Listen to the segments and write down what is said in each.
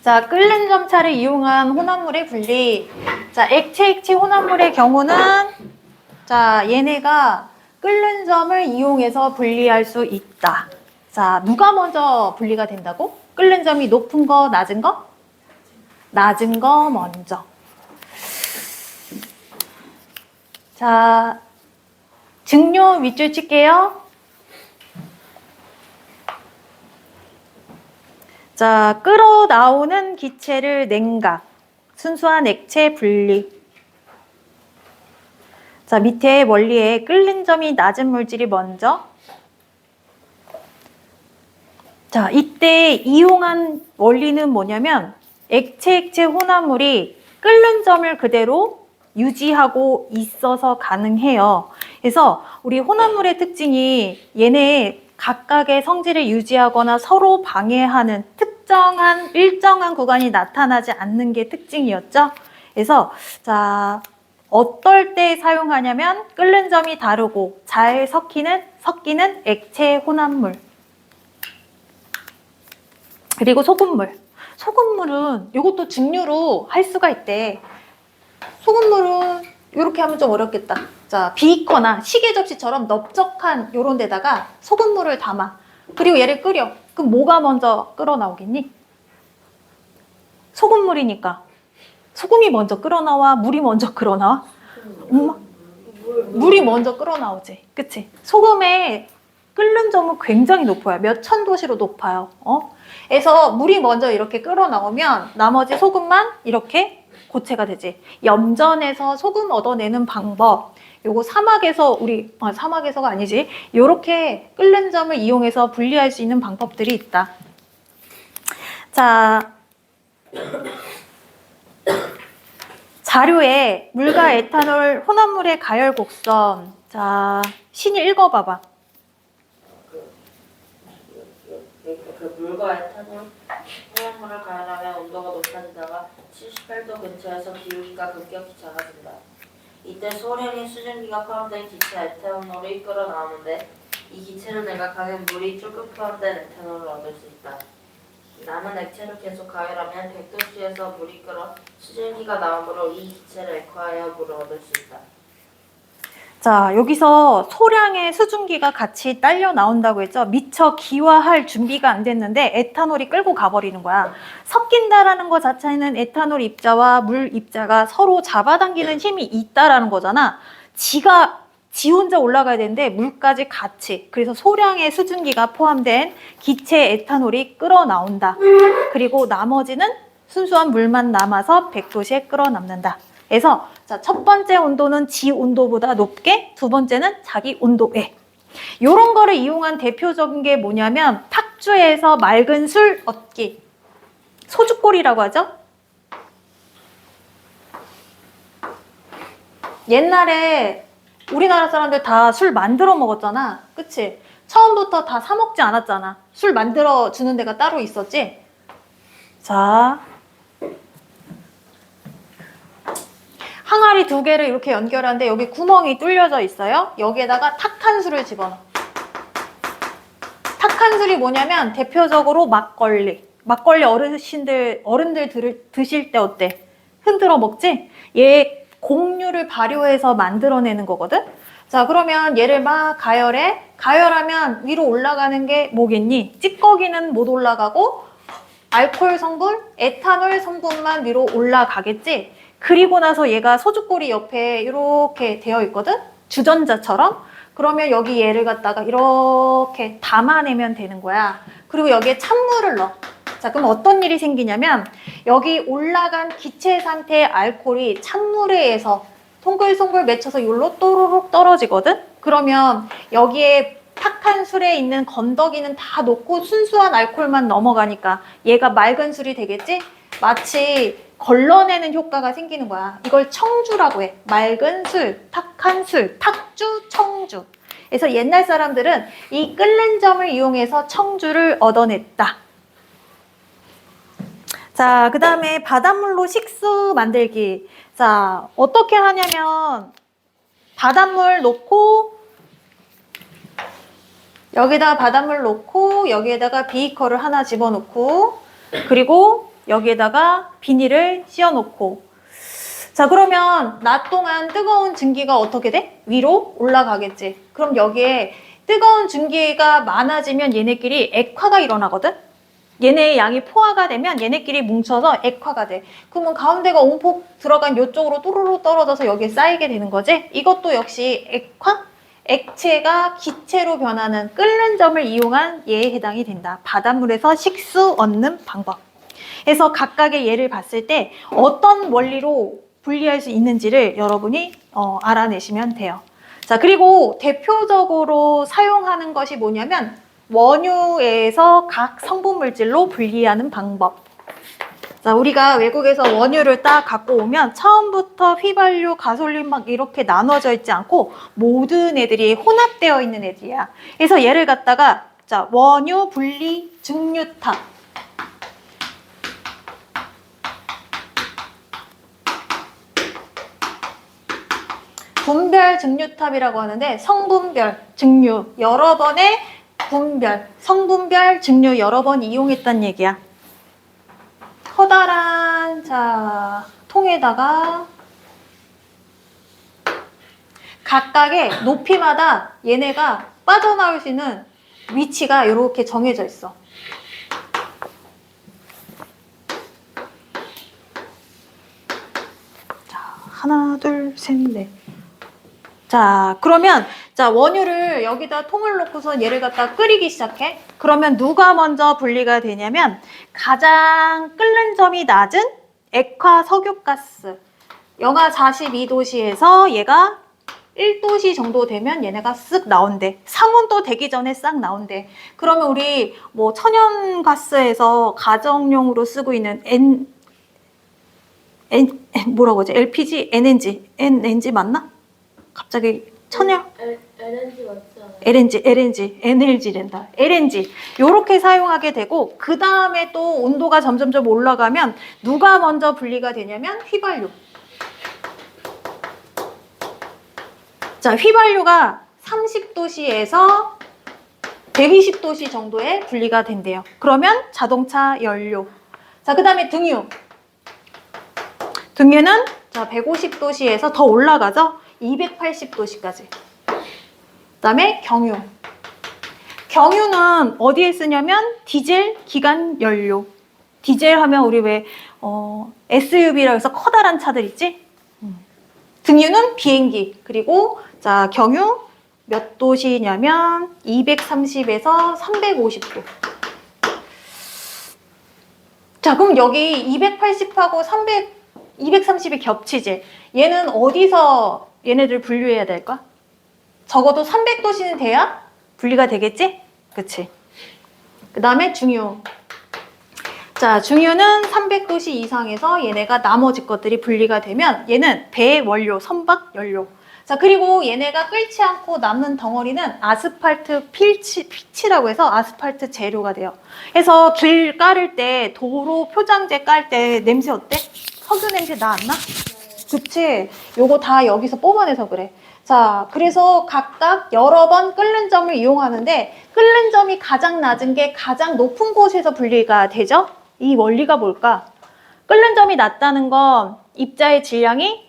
자, 끓는 점차를 이용한 혼합물의 분리. 자, 액체 혼합물의 경우는 자, 얘네가 끓는 점을 이용해서 분리할 수 있다. 자, 누가 먼저 분리가 된다고? 끓는 점이 높은 거, 낮은 거? 낮은 거 먼저. 자, 증류 밑줄 칠게요. 자, 끓어 나오는 기체를 냉각, 순수한 액체 분리. 자, 밑에 원리에 끓는 점이 낮은 물질이 먼저. 자, 이때 이용한 원리는 뭐냐면 액체 혼합물이 끓는 점을 그대로 유지하고 있어서 가능해요. 그래서 우리 혼합물의 특징이 얘네 각각의 성질을 유지하거나 서로 방해하는 특정한 일정한 구간이 나타나지 않는 게 특징이었죠. 그래서 자, 어떨 때 사용하냐면 끓는 점이 다르고 잘 섞이는 액체 혼합물. 그리고 소금물. 소금물은 이것도 증류로 할 수가 있대. 소금물은 이렇게 하면 좀 어렵겠다. 자, 비거나 시계 접시처럼 넓적한 요런 데다가 소금물을 담아. 그리고 얘를 끓여. 그럼 뭐가 먼저 끓어 나오겠니? 소금물이니까. 소금이 먼저 끓어 나와? 물이 먼저 끓어 나와? 물이 먼저 끓어 나오지. 그치? 소금의 끓는 점은 굉장히 높아요. 몇 천 도씨로 높아요. 그래서 물이 먼저 이렇게 끓어 나오면 나머지 소금만 이렇게 고체가 되지. 염전에서 소금 얻어내는 방법. 요거 사막에서가 아니지. 요렇게 끓는 점을 이용해서 분리할 수 있는 방법들이 있다. 자, 자료에 물과 에탄올 혼합물의 가열 곡선. 자, 신이 읽어봐봐. 물과 에탄올 혼합물을 가열하면 온도가 높아지다가 78도 근처에서 기울기가 급격히 작아진다. 이때 소량의 수증기가 포함된 기체 에탄올이 끓어 나오는데 이 기체를 내각하면 물이 조금 포함된 에탄올을 얻을 수 있다. 남은 액체를 계속 가열하면 100도씨에서 물이 끓어 수증기가 나오므로 이 기체를 액화하여 물을 얻을 수 있다. 자, 여기서 소량의 수증기가 같이 딸려 나온다고 했죠. 미처 기화할 준비가 안 됐는데 에탄올이 끌고 가버리는 거야. 섞인다라는 것 자체는 에탄올 입자와 물 입자가 서로 잡아당기는 힘이 있다라는 거잖아. 지 혼자 올라가야 되는데 물까지 같이. 그래서 소량의 수증기가 포함된 기체 에탄올이 끓어 나온다. 그리고 나머지는 순수한 물만 남아서 100도씨에 끓어 남는다. 그래서 자, 첫 번째 온도는 지 온도보다 높게, 두 번째는 자기 온도에. 요런 거를 이용한 대표적인 게 뭐냐면 탁주에서 맑은 술 얻기. 소주골이라고 하죠. 옛날에 우리나라 사람들 다 술 만들어 먹었잖아. 그치? 처음부터 다 사 먹지 않았잖아. 술 만들어 주는 데가 따로 있었지? 자, 항아리 두 개를 이렇게 연결하는데 여기 구멍이 뚫려져 있어요. 여기에다가 탁한술을 집어넣어. 탁한술이 뭐냐면 대표적으로 막걸리. 막걸리 어른들 드실 때 어때? 흔들어 먹지? 얘 곡류를 발효해서 만들어내는 거거든? 자, 그러면 얘를 막 가열해. 가열하면 위로 올라가는 게 뭐겠니? 찌꺼기는 못 올라가고 알코올 성분, 에탄올 성분만 위로 올라가겠지? 그리고 나서 얘가 소주골이 옆에 이렇게 되어 있거든? 주전자처럼? 그러면 여기 얘를 갖다가 이렇게 담아내면 되는 거야. 그리고 여기에 찬물을 넣어. 자, 그럼 어떤 일이 생기냐면 여기 올라간 기체 상태의 알코올이 찬물에 의해서 송글송글 맺혀서 여기로 또르륵 떨어지거든? 그러면 여기에 탁한 술에 있는 건더기는 다 녹고 순수한 알코올만 넘어가니까 얘가 맑은 술이 되겠지? 마치 걸러내는 효과가 생기는 거야. 이걸 청주라고 해. 맑은 술, 탁한 술, 탁주, 청주. 그래서 옛날 사람들은 이 끓는 점을 이용해서 청주를 얻어냈다. 자, 그 다음에 바닷물로 식수 만들기. 자, 어떻게 하냐면 바닷물 넣고 여기다가 바닷물 넣고 여기에다가 비이커를 하나 집어넣고 그리고 여기에다가 비닐을 씌워놓고 자 그러면 낮 동안 뜨거운 증기가 어떻게 돼? 위로 올라가겠지. 그럼 여기에 뜨거운 증기가 많아지면 얘네끼리 액화가 일어나거든? 얘네의 양이 포화가 되면 얘네끼리 뭉쳐서 액화가 돼. 그러면 가운데가 온폭 들어간 이쪽으로 또르르 떨어져서 여기에 쌓이게 되는 거지? 이것도 역시 액화? 액체가 기체로 변하는 끓는 점을 이용한 예에 해당이 된다. 바닷물에서 식수 얻는 방법. 그래서 각각의 예를 봤을 때 어떤 원리로 분리할 수 있는지를 여러분이 알아내시면 돼요. 자, 그리고 대표적으로 사용하는 것이 뭐냐면 원유에서 각 성분 물질로 분리하는 방법. 자, 우리가 외국에서 원유를 딱 갖고 오면 처음부터 휘발유, 가솔린 막 이렇게 나눠져 있지 않고 모든 애들이 혼합되어 있는 애들이야. 그래서 얘를 갖다가 자, 원유 분리 증류탑. 분별 증류탑이라고 하는데 성분별, 증류 여러 번의 분별, 성분별, 증류 여러 번 이용했단 얘기야. 커다란 자 통에다가 각각의 높이마다 얘네가 빠져나올 수 있는 위치가 이렇게 정해져 있어. 자, 하나, 둘, 셋, 넷. 자, 그러면 자 원유를 여기다 통을 놓고서 얘를 갖다 끓이기 시작해. 그러면 누가 먼저 분리가 되냐면 가장 끓는 점이 낮은 액화 석유가스 영하 42도씨에서 얘가 1도씨 정도 되면 얘네가 쓱 나온대. 상온도 되기 전에 싹 나온대. 그러면 우리 뭐 천연가스에서 가정용으로 쓰고 있는 뭐라고 하지? LPG, NNG 맞나? 갑자기 천연 LNG 맞지 않아요? NLG랜다. LNG 요렇게 사용하게 되고 그 다음에 또 온도가 점점점 올라가면 누가 먼저 분리가 되냐면 휘발유. 자, 휘발유가 30도씨에서 120도씨 정도에 분리가 된대요. 그러면 자동차 연료. 자, 그 다음에 등유. 등유는 자 150도씨에서 더 올라가죠. 280도씨까지. 그 다음에 경유. 경유는 어디에 쓰냐면 디젤 기관 연료. 디젤 하면 우리 왜 SUV라고 해서 커다란 차들 있지? 등유는 비행기. 그리고 자 경유 몇 도시냐면 230에서 350도. 자 그럼 여기 280하고 230이 겹치지? 얘는 어디서 얘네들 분류해야 될까? 적어도 300도씨는 돼야 분리가 되겠지? 그치? 그 다음에 중유. 자, 중유는 300도씨 이상에서 얘네가 나머지 것들이 분리가 되면 얘는 배원료, 선박 연료. 자, 그리고 얘네가 끓지 않고 남는 덩어리는 아스팔트 피치라고 해서 아스팔트 재료가 돼요. 그래서 길 깔을 때 도로 표장재 깔 때 냄새 어때? 석유 냄새 나 안 나? 그치? 요거 다 여기서 뽑아내서 그래. 자, 그래서 각각 여러 번 끓는 점을 이용하는데 끓는 점이 가장 낮은 게 가장 높은 곳에서 분리가 되죠? 이 원리가 뭘까? 끓는 점이 낮다는 건 입자의 질량이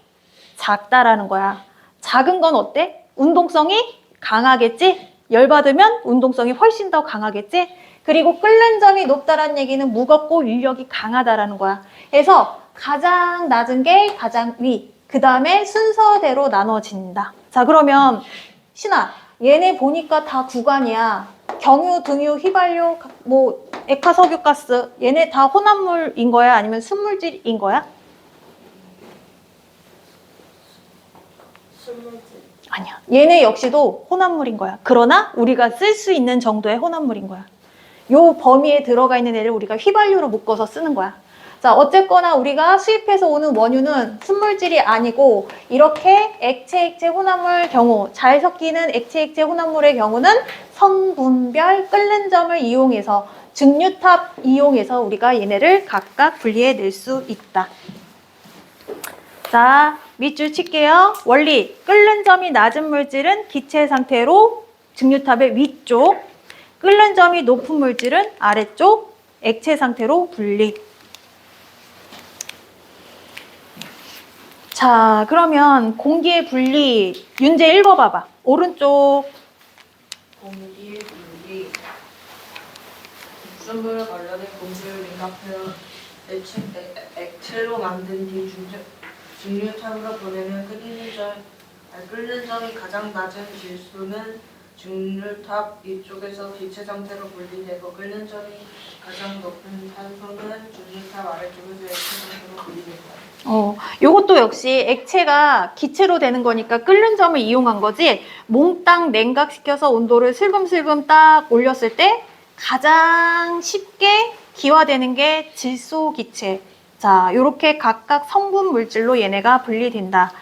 작다라는 거야. 작은 건 어때? 운동성이 강하겠지? 열받으면 운동성이 훨씬 더 강하겠지? 그리고 끓는 점이 높다라는 얘기는 무겁고 인력이 강하다라는 거야. 그래서 가장 낮은 게 가장 위, 그 다음에 순서대로 나눠진다. 자, 그러면 신아, 얘네 보니까 다 구간이야. 경유, 등유, 휘발유, 뭐 액화석유가스 얘네 다 혼합물인 거야? 아니면 순물질인 거야? 순물질. 아니야. 얘네 역시도 혼합물인 거야. 그러나 우리가 쓸 수 있는 정도의 혼합물인 거야. 요 범위에 들어가 있는 애를 우리가 휘발유로 묶어서 쓰는 거야. 자, 어쨌거나 우리가 수입해서 오는 원유는 순물질이 아니고 이렇게 액체 혼합물 경우, 잘 섞이는 액체 혼합물의 경우는 성분별 끓는 점을 이용해서 증류탑 이용해서 우리가 얘네를 각각 분리해낼 수 있다. 자, 밑줄 칠게요. 원리, 끓는 점이 낮은 물질은 기체 상태로 증류탑의 위쪽, 끓는 점이 높은 물질은 아래쪽 액체 상태로 분리. 자, 그러면 공기의 분리 윤재 읽어봐봐. 오른쪽. 공기 분리 육수물 관련된 공기를 냉각하여 액체로 만든 뒤 증류탑으로 보내면 끓는 점이 가장 낮은 질소는 증류탑 위쪽에서 기체 상태로 분리되고 끓는 점이 가장 높은 탄소는 증류탑 아래쪽에서 액체 상태로 분리된다. 요것도 역시 액체가 기체로 되는 거니까 끓는 점을 이용한 거지. 몽땅 냉각시켜서 온도를 슬금슬금 딱 올렸을 때 가장 쉽게 기화되는 게 질소 기체. 자, 요렇게 각각 성분 물질로 얘네가 분리된다.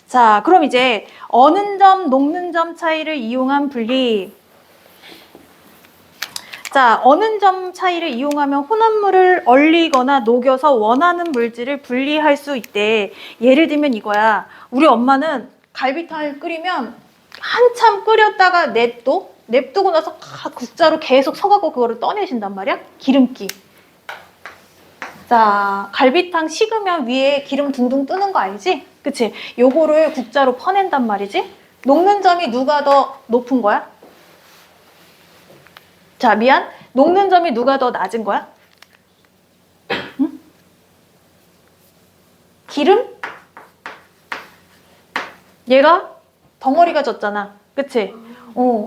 자, 그럼 이제 어는 점, 녹는 점 차이를 이용한 분리. 자, 어는 점 차이를 이용하면 혼합물을 얼리거나 녹여서 원하는 물질을 분리할 수 있대. 예를 들면 이거야. 우리 엄마는 갈비탕을 끓이면 한참 끓였다가 냅두고 나서 국자로 계속 서갖고 그거를 떠내신단 말이야. 기름기. 자, 갈비탕 식으면 위에 기름 둥둥 뜨는 거 알지? 그치? 요거를 국자로 퍼낸단 말이지? 녹는 점이 누가 더 높은 거야? 자, 미안. 녹는 점이 누가 더 낮은 거야? 응? 기름? 얘가 덩어리가 졌잖아. 그치?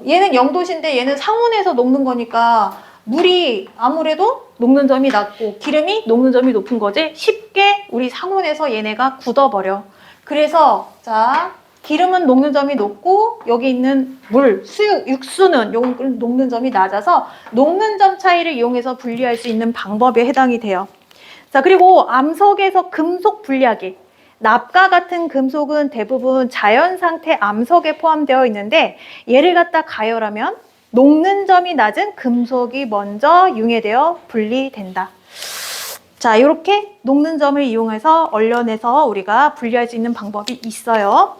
얘는 0도씨인데 얘는 상온에서 녹는 거니까 물이 아무래도 녹는 점이 낮고 기름이 녹는 점이 높은 거지. 쉽게 우리 상온에서 얘네가 굳어버려. 그래서 자, 기름은 녹는 점이 높고 여기 있는 물, 수육, 육수는 요건 녹는 점이 낮아서 녹는 점 차이를 이용해서 분리할 수 있는 방법에 해당이 돼요. 자, 그리고 암석에서 금속 분리하기. 납과 같은 금속은 대부분 자연 상태 암석에 포함되어 있는데 얘를 갖다 가열하면 녹는 점이 낮은 금속이 먼저 융해되어 분리된다. 자, 이렇게 녹는 점을 이용해서 얼려내서 우리가 분리할 수 있는 방법이 있어요.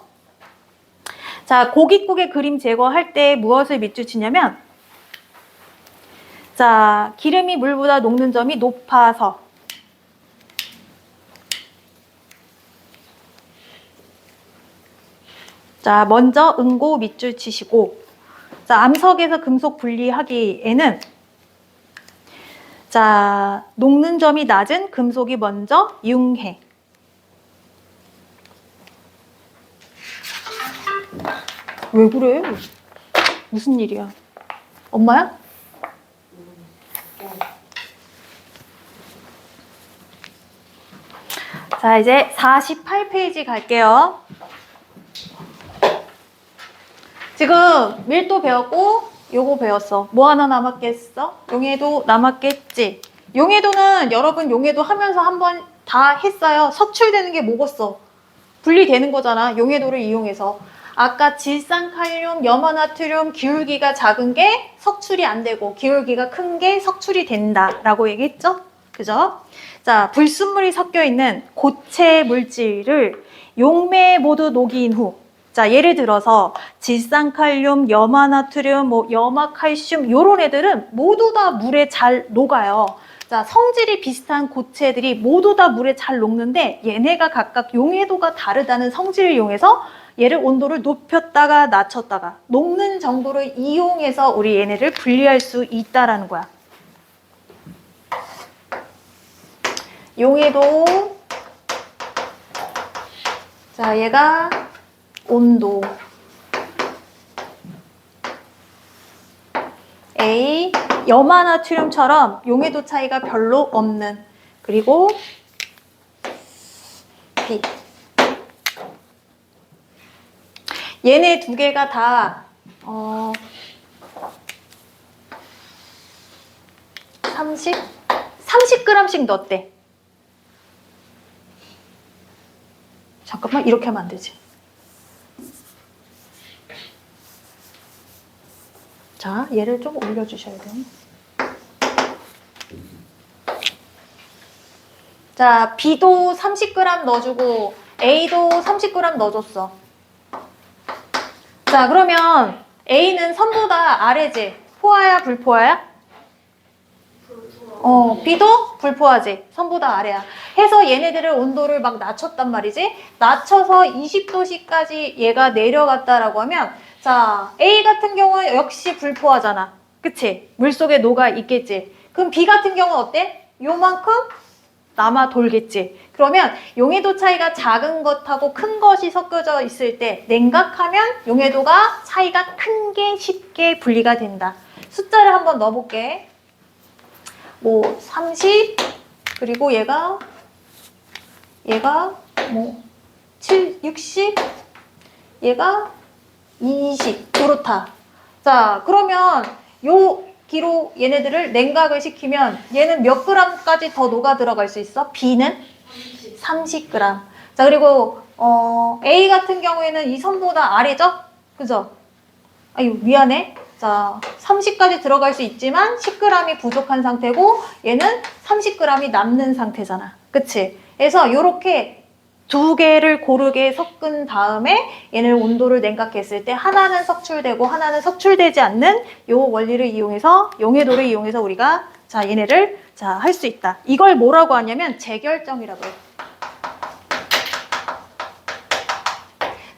자, 고깃국의 그림 제거할 때 무엇을 밑줄치냐면, 자, 기름이 물보다 녹는 점이 높아서, 자, 먼저 응고 밑줄 치시고, 자, 암석에서 금속 분리하기에는, 자, 녹는 점이 낮은 금속이 먼저 융해. 왜 그래? 무슨 일이야? 엄마야? 자, 이제 48페이지 갈게요. 지금 밀도 배웠고 요거 배웠어. 뭐 하나 남았겠어? 용해도 남았겠지? 용해도는 여러분 용해도 하면서 한번 다 했어요. 석출되는 게 뭐겠어? 분리되는 거잖아. 용해도를 이용해서. 아까 질산칼륨, 염화나트륨, 기울기가 작은 게 석출이 안 되고 기울기가 큰 게 석출이 된다라고 얘기했죠? 그죠? 자, 불순물이 섞여 있는 고체 물질을 용매에 모두 녹인 후, 자, 예를 들어서 질산칼륨, 염화나트륨, 염화칼슘 요런 애들은 모두 다 물에 잘 녹아요. 자, 성질이 비슷한 고체들이 모두 다 물에 잘 녹는데 얘네가 각각 용해도가 다르다는 성질을 이용해서 얘를 온도를 높였다가 낮췄다가 녹는 정도를 이용해서 우리 얘네를 분리할 수 있다라는 거야. 용해도, 자, 얘가 온도 A, 염화나트륨처럼 용해도 차이가 별로 없는, 그리고 B. 얘네 두 개가 다 30g씩 넣었대. 잠깐만, 이렇게 하면 안 되지. 자, 얘를 좀 올려주셔야 돼요. 자, B도 30g 넣어주고 A도 30g 넣어줬어. 자, 그러면 A는 선보다 아래지. 포화야, 불포화야? 불포화. B도 불포화지. 선보다 아래야. 해서 얘네들을 온도를 막 낮췄단 말이지. 낮춰서 20도씨까지 얘가 내려갔다라고 하면 자, A 같은 경우는 역시 불포화잖아. 그치? 물속에 녹아 있겠지. 그럼 B 같은 경우는 어때? 요만큼 남아 돌겠지. 그러면 용해도 차이가 작은 것하고 큰 것이 섞여져 있을 때 냉각하면 용해도가 차이가 큰 게 쉽게 분리가 된다. 숫자를 한번 넣어볼게. 뭐 30, 그리고 얘가 뭐 60, 얘가 20, 그렇다. 자, 그러면 요 기로 얘네들을 냉각을 시키면 얘는 몇 g까지 더 녹아 들어갈 수 있어? B는 30g. 자, 그리고 A 같은 경우에는 이 선보다 아래죠? 그죠? 아유, 미안해. 자, 30까지 들어갈 수 있지만 10g이 부족한 상태고 얘는 30g이 남는 상태잖아. 그치? 그래서 요렇게 두 개를 고르게 섞은 다음에 얘를 온도를 냉각했을 때 하나는 석출되고 하나는 석출되지 않는 요 원리를 이용해서 용해도를 이용해서 우리가 자, 얘네를 자, 할 수 있다. 이걸 뭐라고 하냐면 재결정이라고 해.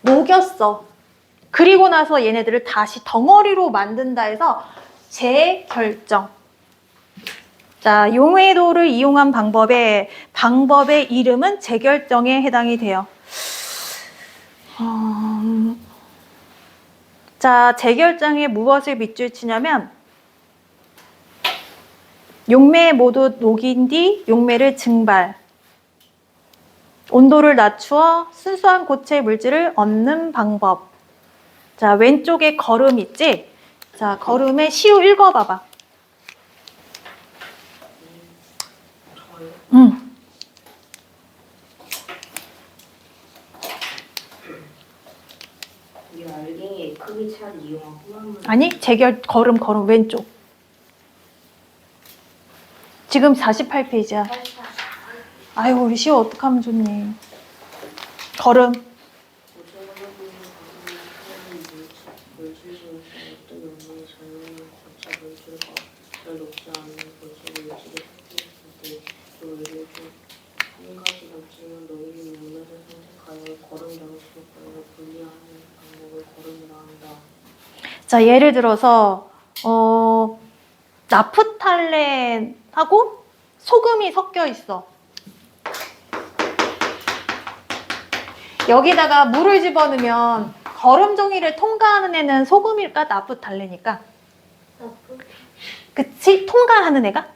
녹였어. 그리고 나서 얘네들을 다시 덩어리로 만든다 해서 재결정. 자, 용해도를 이용한 방법의 이름은 재결정에 해당이 돼요. 자, 재결정에 무엇을 밑줄 치냐면 용매 모두 녹인 뒤 용매를 증발. 온도를 낮추어 순수한 고체 물질을 얻는 방법. 자, 왼쪽에 걸음 있지? 자, 걸음에 시우 읽어봐봐. 응. 이 알갱이의 크기 차를 이용한 혼합물. 아니, 걸음 왼쪽. 지금 48페이지야. 아유, 우리 시우 어떡하면 좋니? 걸음. 자, 예를 들어서 나프탈렌하고 소금이 섞여 있어. 여기다가 물을 집어넣으면 거름 종이를 통과하는 애는 소금일까 나프탈렌일까? 그치? 통과하는 애가?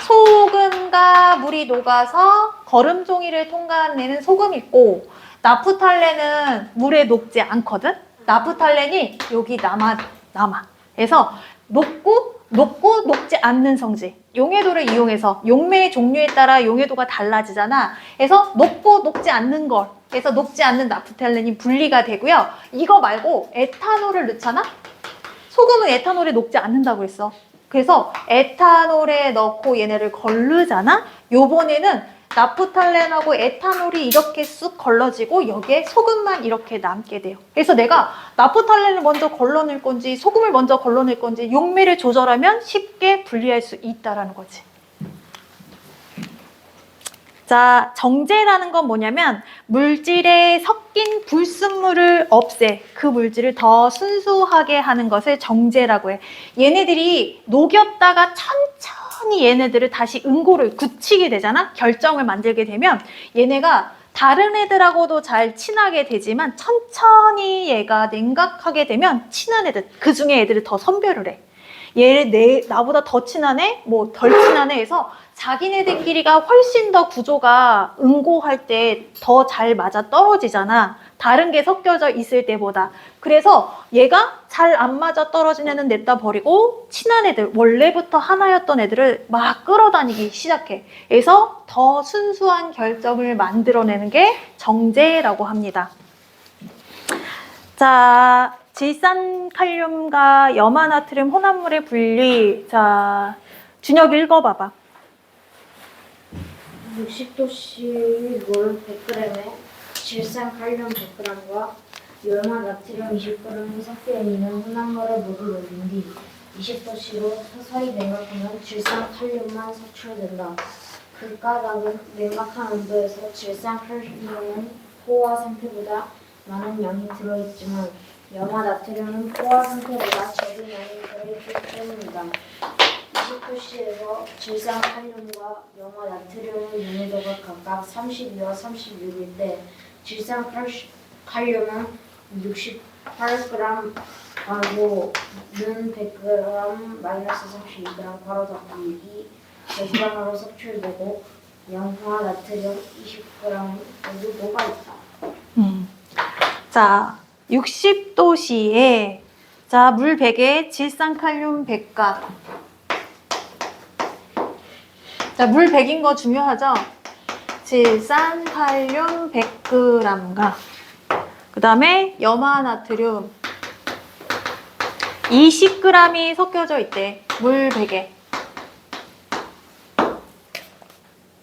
소금과 물이 녹아서 거름 종이를 통과하는 애는 소금이고 나프탈렌은 물에 녹지 않거든? 나프탈렌이 여기 남아. 그래서 녹고 녹지 않는 성질. 용해도를 이용해서 용매의 종류에 따라 용해도가 달라지잖아. 그래서 녹고 녹지 않는 걸. 그래서 녹지 않는 나프탈렌이 분리가 되고요. 이거 말고 에탄올을 넣잖아? 소금은 에탄올에 녹지 않는다고 했어. 그래서 에탄올에 넣고 얘네를 걸르잖아? 요번에는 나프탈렌하고 에탄올이 이렇게 쑥 걸러지고 여기에 소금만 이렇게 남게 돼요. 그래서 내가 나프탈렌을 먼저 걸러낼 건지 소금을 먼저 걸러낼 건지 용매를 조절하면 쉽게 분리할 수 있다라는 거지. 자, 정제라는 건 뭐냐면 물질에 섞인 불순물을 없애 그 물질을 더 순수하게 하는 것을 정제라고 해. 얘네들이 녹였다가 천천히 얘네들을 다시 응고를 굳히게 되잖아. 결정을 만들게 되면 얘네가 다른 애들하고도 잘 친하게 되지만 천천히 얘가 냉각하게 되면 친한 애들, 그 중에 애들을 더 선별을 해. 얘 나보다 더 친한 애, 뭐 덜 친한 애 해서 자기네들끼리가 훨씬 더 구조가 응고할 때 더 잘 맞아 떨어지잖아. 다른 게 섞여져 있을 때보다. 그래서 얘가 잘 안 맞아 떨어진 애는 냈다 버리고 친한 애들, 원래부터 하나였던 애들을 막 끌어다니기 시작해. 그래서 더 순수한 결정을 만들어내는 게 정제라고 합니다. 자, 질산칼륨과 염화나트륨 혼합물의 분리. 자, 준혁 읽어봐봐. 60도씨 물 100g에 질산칼륨 100g과 열만 나트륨 20g이 섞여 있는 혼합물을 모두 녹인 뒤 20도씨로 서서히 냉각하면 질산칼륨만 섭취된다. 극가닥은 냉각한 온도에서 질산칼륨은 포화 상태보다 많은 양이 들어있지만 염화나트륨은 포화 상태보다 적은 양이 들어있기 때문이다. 20도씨에서 질산칼륨과 염화나트륨의 용해도가 각각 32와 36일 때 질산칼륨은 68g 하고 는 100g 마이너스 32g 바로 닫기 100g으로 섭취되고 염화나트륨 20g 모두 녹아있다. 자, 60도씨에 자, 물 100에 질산칼륨 100g. 자, 물 100인 거 중요하죠? 질산칼륨 100g과 그 다음에 염화나트륨 20g이 섞여져 있대. 물 100에.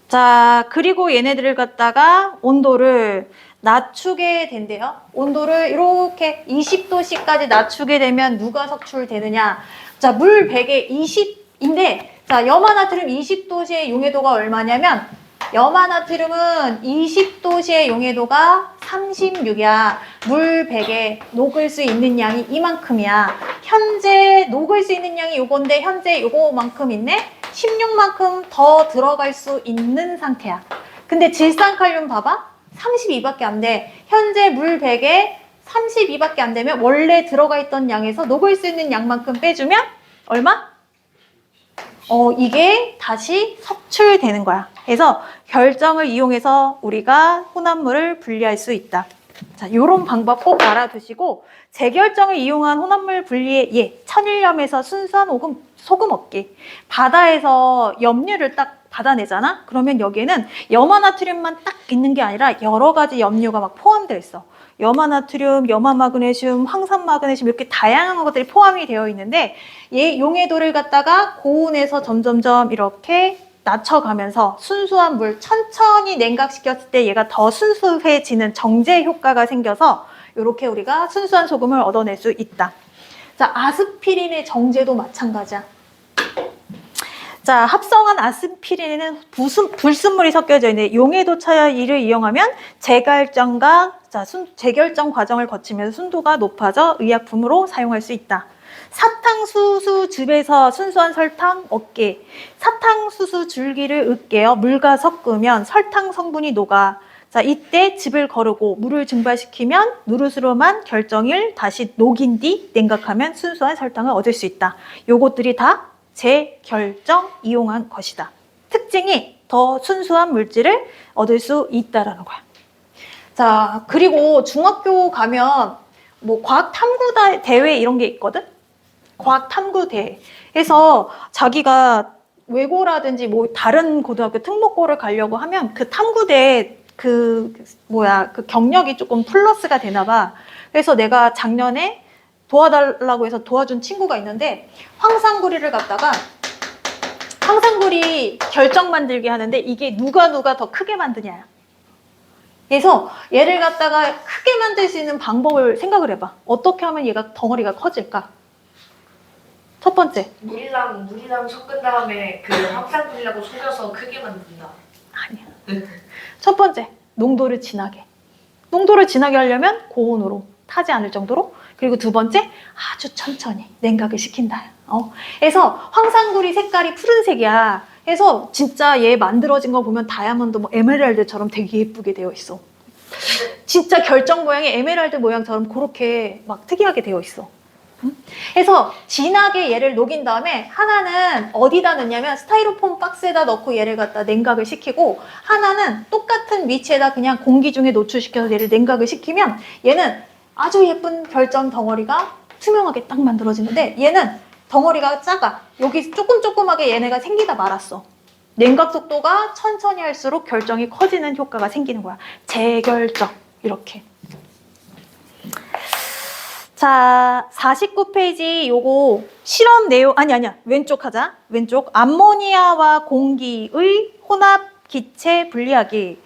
자, 그리고 얘네들을 갖다가 온도를 낮추게 된대요. 온도를 이렇게 20도씨까지 낮추게 되면 누가 석출되느냐? 자, 물 100에 20인데, 자, 염화나트륨 20도씨의 용해도가 얼마냐면, 염화나트륨은 20도씨의 용해도가 36이야. 물 100에 녹을 수 있는 양이 이만큼이야. 현재 녹을 수 있는 양이 요건데, 현재 요거만큼 있네? 16만큼 더 들어갈 수 있는 상태야. 근데 질산칼륨 봐봐. 32밖에 안 돼. 현재 물 100에 32밖에 안 되면 원래 들어가 있던 양에서 녹을 수 있는 양만큼 빼주면 얼마? 이게 다시 섭출되는 거야. 그래서 결정을 이용해서 우리가 혼합물을 분리할 수 있다. 자, 요런 방법 꼭 알아두시고 재결정을 이용한 혼합물 분리의 천일염에서 순수한 소금 없기. 바다에서 염류를 딱 받아내잖아? 그러면 여기에는 염화나트륨만 딱 있는 게 아니라 여러 가지 염료가 막 포함되어 있어. 염화나트륨, 염화마그네슘, 황산마그네슘 이렇게 다양한 것들이 포함이 되어 있는데 얘 용해도를 갖다가 고온에서 점점점 이렇게 낮춰가면서 순수한 물 천천히 냉각시켰을 때 얘가 더 순수해지는 정제 효과가 생겨서 이렇게 우리가 순수한 소금을 얻어낼 수 있다. 자, 아스피린의 정제도 마찬가지야. 자, 합성한 아스피린에는 불순물이 섞여져 있는데 용해도 차이를 이용하면 재결정 과정을 거치면서 순도가 높아져 의약품으로 사용할 수 있다. 사탕수수즙에서 순수한 설탕 얻기. 사탕수수 줄기를 으깨어 물과 섞으면 설탕 성분이 녹아. 자, 이때 즙을 거르고 물을 증발시키면 누르스름한 결정을 다시 녹인 뒤 냉각하면 순수한 설탕을 얻을 수 있다. 요것들이 다 재결정 이용한 것이다. 특징이 더 순수한 물질을 얻을 수 있다라는 거야. 자, 그리고 중학교 가면 뭐 과학 탐구 대회 이런 게 있거든? 과학 탐구 대회. 해서 자기가 외고라든지 뭐 다른 고등학교 특목고를 가려고 하면 그 탐구대회 그 경력이 조금 플러스가 되나 봐. 그래서 내가 작년에 도와달라고 해서 도와준 친구가 있는데 황산구리를 갖다가 황산구리 결정 만들게 하는데 이게 누가 더 크게 만드냐. 그래서 얘를 갖다가 크게 만들 수 있는 방법을 생각을 해봐. 어떻게 하면 얘가 덩어리가 커질까? 첫 번째. 물이랑 섞은 다음에 그 황산물이라고 속여서 크게 만든다. 아니야. 첫 번째, 농도를 진하게. 농도를 진하게 하려면 고온으로 타지 않을 정도로. 그리고 두 번째, 아주 천천히 냉각을 시킨다. 그래서 황산구리 색깔이 푸른색이야. 그래서 진짜 얘 만들어진 거 보면 다이아몬드 뭐 에메랄드처럼 되게 예쁘게 되어 있어. 진짜 결정 모양이 에메랄드 모양처럼 그렇게 막 특이하게 되어 있어. 그래서 진하게 얘를 녹인 다음에 하나는 어디다 넣냐면 스타이로폼 박스에다 넣고 얘를 갖다 냉각을 시키고 하나는 똑같은 위치에다 그냥 공기 중에 노출시켜서 얘를 냉각을 시키면 얘는 아주 예쁜 결정 덩어리가 투명하게 딱 만들어지는데 얘는 덩어리가 작아. 여기 조금조금하게 얘네가 생기다 말았어. 냉각 속도가 천천히 할수록 결정이 커지는 효과가 생기는 거야. 재결정 이렇게. 자, 49페이지 요거 실험 내용 아니야. 왼쪽 하자. 왼쪽 암모니아와 공기의 혼합 기체 분리하기.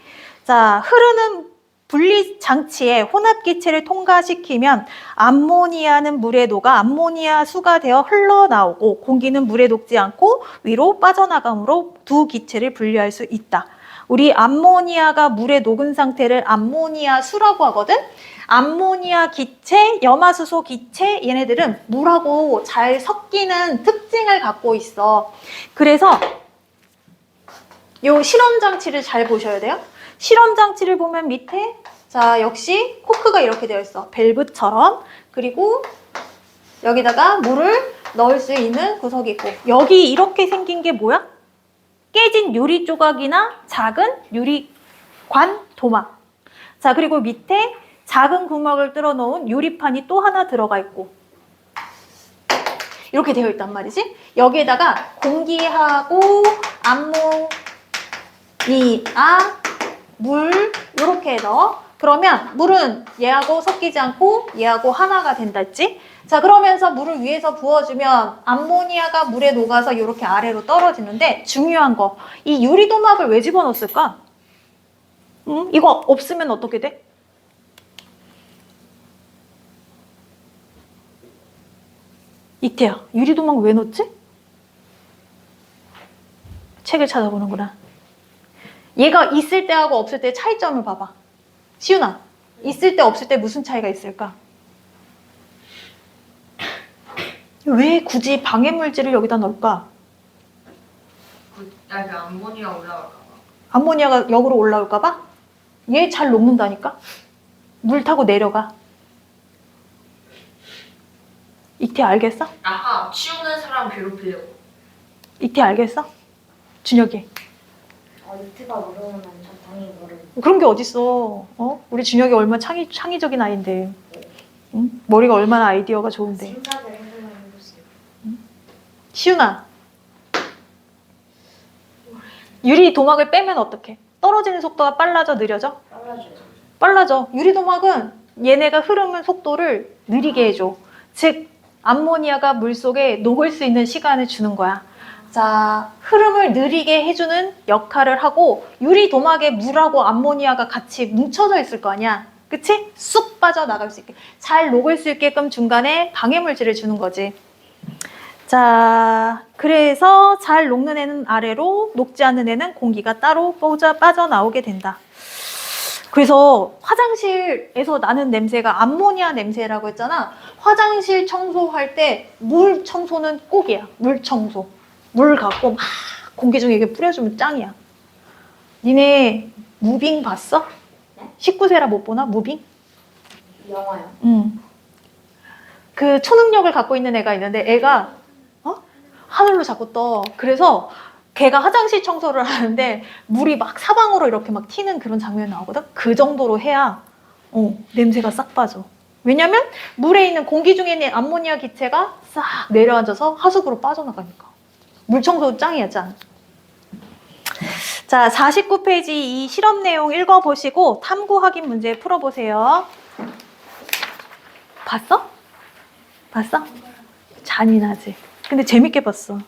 자, 흐르는 분리 장치에 혼합 기체를 통과시키면 암모니아는 물에 녹아 암모니아 수가 되어 흘러나오고 공기는 물에 녹지 않고 위로 빠져나가므로 두 기체를 분리할 수 있다. 우리 암모니아가 물에 녹은 상태를 암모니아 수라고 하거든. 암모니아 기체, 염화수소 기체 얘네들은 물하고 잘 섞이는 특징을 갖고 있어. 그래서 요 실험 장치를 잘 보셔야 돼요. 실험 장치를 보면 밑에 자 역시 코크가 이렇게 되어 있어. 밸브처럼. 그리고 여기다가 물을 넣을 수 있는 구석이 있고 여기 이렇게 생긴 게 뭐야? 깨진 유리 조각이나 작은 유리관 도막. 자 그리고 밑에 작은 구멍을 뚫어 놓은 유리판이 또 하나 들어가 있고 이렇게 되어 있단 말이지. 여기에다가 공기하고 암모니아, 물 이렇게 넣어. 그러면 물은 얘하고 섞이지 않고 얘하고 하나가 된다 했지. 자 그러면서 물을 위에서 부어주면 암모니아가 물에 녹아서 이렇게 아래로 떨어지는데 중요한 거, 이 유리도막을 왜 집어넣었을까? 이거 없으면 어떻게 돼? 이태야, 유리도막 왜 넣었지? 책을 찾아보는구나. 얘가 있을 때하고 없을 때 차이점을 봐봐. 시윤아, 있을 때 없을 때 무슨 차이가 있을까? 왜 굳이 방해물질을 여기다 넣을까? 그 암모니아 올라갈까 봐. 암모니아가 역으로 올라올까 봐? 얘 잘 녹는다니까? 물 타고 내려가. 이태 알겠어? 아하, 치우는 사람 괴롭히려고. 이태 알겠어? 준혁이. 이트가 모르면 전 당연히 모르는. 그런 게 어딨어. 우리 준혁이 얼마나 창의적인 아이인데. 응? 머리가 얼마나 아이디어가 좋은데. 생각을 해보면 해보세요. 시윤아. 유리 도막을 빼면 어떡해? 떨어지는 속도가 빨라져, 느려져? 빨라져요. 빨라져. 유리 도막은 얘네가 흐르는 속도를 느리게 해줘. 즉 암모니아가 물속에 녹을 수 있는 시간을 주는 거야. 자, 흐름을 느리게 해주는 역할을 하고 유리 도막에 물하고 암모니아가 같이 뭉쳐져 있을 거 아니야. 그치? 쑥 빠져나갈 수 있게. 잘 녹을 수 있게끔 중간에 방해물질을 주는 거지. 자, 그래서 잘 녹는 애는 아래로, 녹지 않는 애는 공기가 따로 빠져나오게 된다. 그래서 화장실에서 나는 냄새가 암모니아 냄새라고 했잖아. 화장실 청소할 때 물 청소는 꼭이야. 물 청소. 물 갖고 막 공기 중에 이게 뿌려주면 짱이야. 니네 무빙 봤어? 네? 19세라 못 보나? 무빙? 영화요. 그 초능력을 갖고 있는 애가 있는데 애가 하늘로 자꾸 떠. 그래서 걔가 화장실 청소를 하는데 물이 막 사방으로 이렇게 막 튀는 그런 장면이 나오거든. 그 정도로 해야 냄새가 싹 빠져. 왜냐면 물에 있는 공기 중에 있는 암모니아 기체가 싹 내려앉아서 하수구로 빠져나가니까. 물 청소 짱이야, 짱. 자, 49페이지 이 실험 내용 읽어보시고 탐구 확인 문제 풀어보세요. 봤어? 봤어? 잔인하지. 근데 재밌게 봤어.